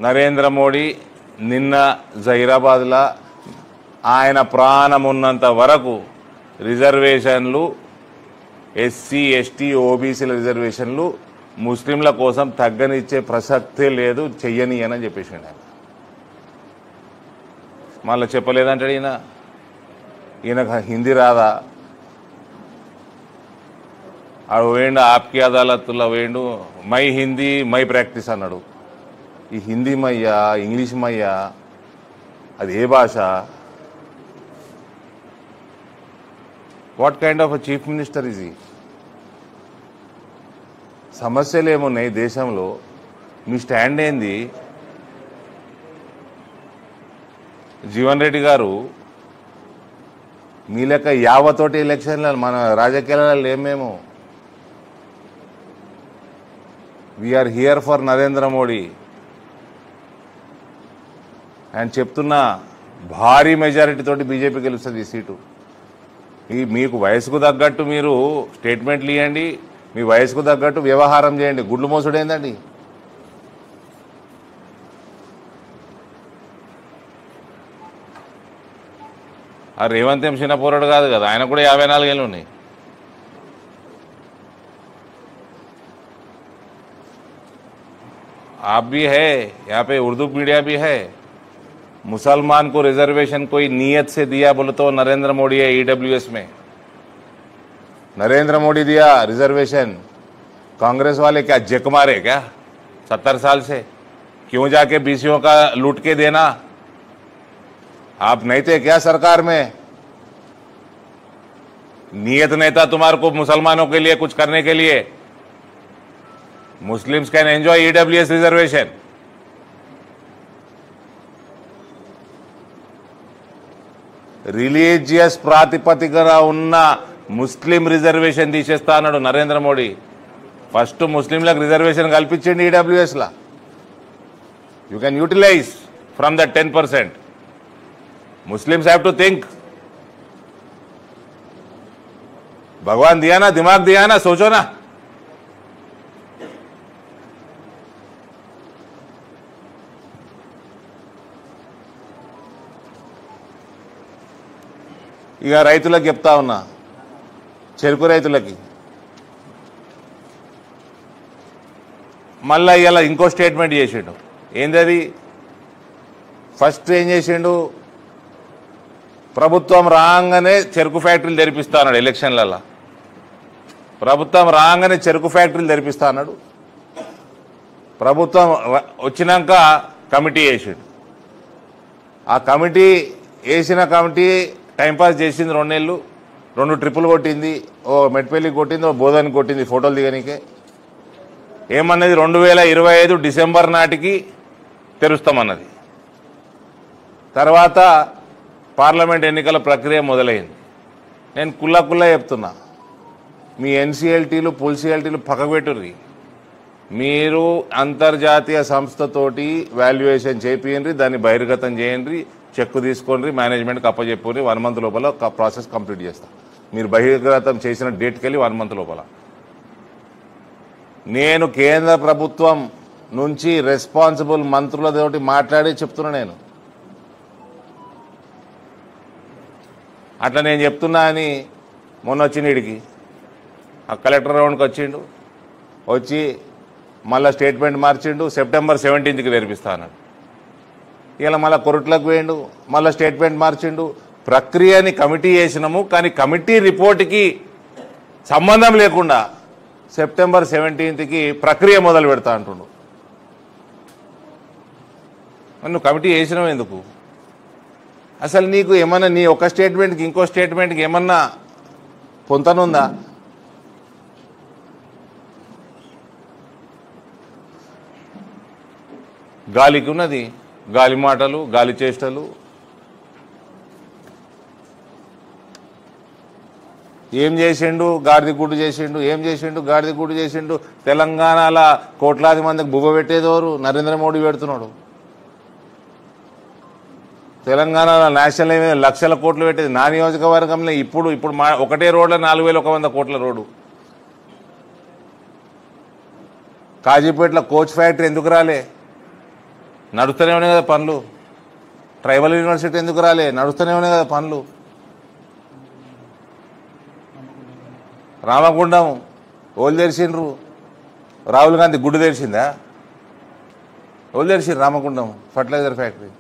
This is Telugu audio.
నరేంద్ర మోడీ నిన్న జహీరాబాద్లో ఆయన ప్రాణం ఉన్నంత వరకు రిజర్వేషన్లు ఎస్సీ ఎస్టీ ఓబీసీల రిజర్వేషన్లు ముస్లింల కోసం తగ్గనిచ్చే ప్రసక్తే లేదు, చెయ్యనియనని చెప్పేసి ఆయన మళ్ళీ చెప్పలేదంటాడు. ఈయనకు హిందీ రాదా? ఆడు వేయండు ఆప్కి అదాలత్లో వేయండు, మై హిందీ మై ప్రాక్టీస్ అన్నాడు. ఈ హిందీ మయ్యా ఇంగ్లీష్ మయ్యా అది ఏ భాష? What kind of chief minister ఇది? సమస్యలు ఏమున్నాయి దేశంలో? మీ స్టాండ్ ఏంది? జీవన్ రెడ్డి గారు మీ లెక్క యావతోటి ఎలక్షన్లు మన రాజకీయాలలో లేమేమో. We're here for Narendra Modi ఆయన చెప్తున్నా, భారీ మెజారిటీ తోటి బీజేపీ గెలుస్తుంది ఈ సీటు. మీకు వయసుకు తగ్గట్టు మీరు స్టేట్మెంట్లు ఇవ్వండి, మీ వయసుకు తగ్గట్టు వ్యవహారం చేయండి. గుడ్లు మోసుడు ఏందండి? ఆ రేవంత్ ఏం చిన్న పోరాడు కాదు కదా, ఆయన కూడా 54 ఏళ్ళు ఉన్నాయి. आप भी है, यहाँ पे उर्दू मीडिया भी है. मुसलमान को रिजर्वेशन कोई नीयत से दिया बोले तो नरेंद्र मोदी है ईडब्ल्यूएस में. नरेंद्र मोदी दिया रिजर्वेशन. कांग्रेस वाले क्या जक मारे क्या 70 साल से? क्यों जाके बीसीओ का लूट के देना? आप नहीं थे क्या सरकार में? नियत नहीं था तुम्हारे को मुसलमानों के लिए कुछ करने के लिए? Muslims can enjoy EWS reservation. Religious ప్రాతిపదికన ఉన్న ముస్లిం రిజర్వేషన్ తీసేస్తా అన్నాడు నరేంద్ర మోడీ. ఫస్ట్ ముస్లింలకు రిజర్వేషన్ కల్పించండి ఈడబ్ల్యూఎస్లా. You can utilise from the 10%. Muslims have to think. भगवान दिया ना, दिमाग दिया ना, सोचो ना. ఇక రైతులకు చెప్తా ఉన్నా, చెరుకు రైతులకి మళ్ళీ ఇలా ఇంకో స్టేట్మెంట్ చేసిండు. ఏందది? ఫస్ట్ ఏం చేసిండు, ప్రభుత్వం రాగానే చెరుకు ఫ్యాక్టరీలు తెరిపిస్తా అన్నాడు. ఎలక్షన్లలో ప్రభుత్వం రాగానే చెరుకు ఫ్యాక్టరీలు తెరిపిస్తా అన్నాడు. ప్రభుత్వం వచ్చినాక కమిటీ వేసిండు. ఆ కమిటీ వేసిన కమిటీ టైంపాస్ చేసింది 2 నెలలు. 2 ట్రిప్పులు కొట్టింది. ఓ మెట్పల్లికి కొట్టింది, ఓ బోధానికి కొట్టింది ఫోటోలు దిగనికే. ఏమన్నది 2025 డిసెంబర్ నాటికి తెరుస్తామన్నది. తర్వాత పార్లమెంట్ ఎన్నికల ప్రక్రియ మొదలైంది. నేను కుల్లా చెప్తున్నా, మీ ఎన్సీఎల్టీలు పుల్సీఎల్టీలు పక్కకు పెట్టుర్రి. మీరు అంతర్జాతీయ సంస్థతోటి వాల్యుయేషన్ చేపియండి, దాన్ని బహిర్గతం చేయండి, చెక్కు తీసుకోండి, మేనేజ్మెంట్కి అప్పచెప్పుని 1 మంత్ లోపల ప్రాసెస్ కంప్లీట్ చేస్తా. మీరు బహిర్గతం చేసిన డేట్కి వెళ్ళి 1 మంత్ లోపల. నేను కేంద్ర ప్రభుత్వం నుంచి రెస్పాన్సిబుల్ మంత్రులతోటి మాట్లాడి చెప్తున్నా. నేను అట్లా నేను చెప్తున్నా అని మొన్న వచ్చిండు ఇడికి, ఆ కలెక్టర్ రౌండ్కి వచ్చిండు. వచ్చి మళ్ళీ స్టేట్మెంట్ మార్చిండు. సెప్టెంబర్ 17కి తెరిపిస్తా అన్నాడు. ఇలా మళ్ళీ కొరట్లకు వేయండు, మళ్ళీ స్టేట్మెంట్ మార్చిండు. ప్రక్రియని కమిటీ చేసినాము, కానీ కమిటీ రిపోర్ట్కి సంబంధం లేకుండా సెప్టెంబర్ 17కి ప్రక్రియ మొదలు పెడతా అంటుండు. నువ్వు కమిటీ చేసినావు ఎందుకు? అసలు నీకు ఏమన్నా నీ ఒక స్టేట్మెంట్కి ఇంకో స్టేట్మెంట్కి ఏమన్నా పొంతనుందా? గాలికి ఉన్నది, గాలి మాటలు, గాలి చేష్టలు. ఏం చేసిండు? గాడిద గుడ్డు చేసిండు. ఏం చేసిండు? గాడిద గుడ్డు చేసిండు. తెలంగాణలో కోట్లాది మందికి బువ్వ పెట్టేదోరు నరేంద్ర మోడీ పెడుతున్నాడు. తెలంగాణలో నేషనల్ హైవే లక్షల కోట్లు పెట్టేది. నా నియోజకవర్గంలో ఇప్పుడు ఒకటే రోడ్ల 4100 కోట్ల రోడ్డు. కాజీపేటలో కోచ్ ఫ్యాక్టరీ ఎందుకు రాలే? నడుస్తూనే ఉన్నాయి కదా పనులు. ట్రైబల్ యూనివర్సిటీ ఎందుకు రాలే? నడుస్తూనే ఉన్నాయి కదా పనులు. రామగుండం ఓళ్ళు తెరిచిండ్రు, రాహుల్ గాంధీ గుడ్డు తెరిచిందా? ఓళ్ళు తెరిచిండ్రు రామగుండం ఫర్టిలైజర్ ఫ్యాక్టరీ.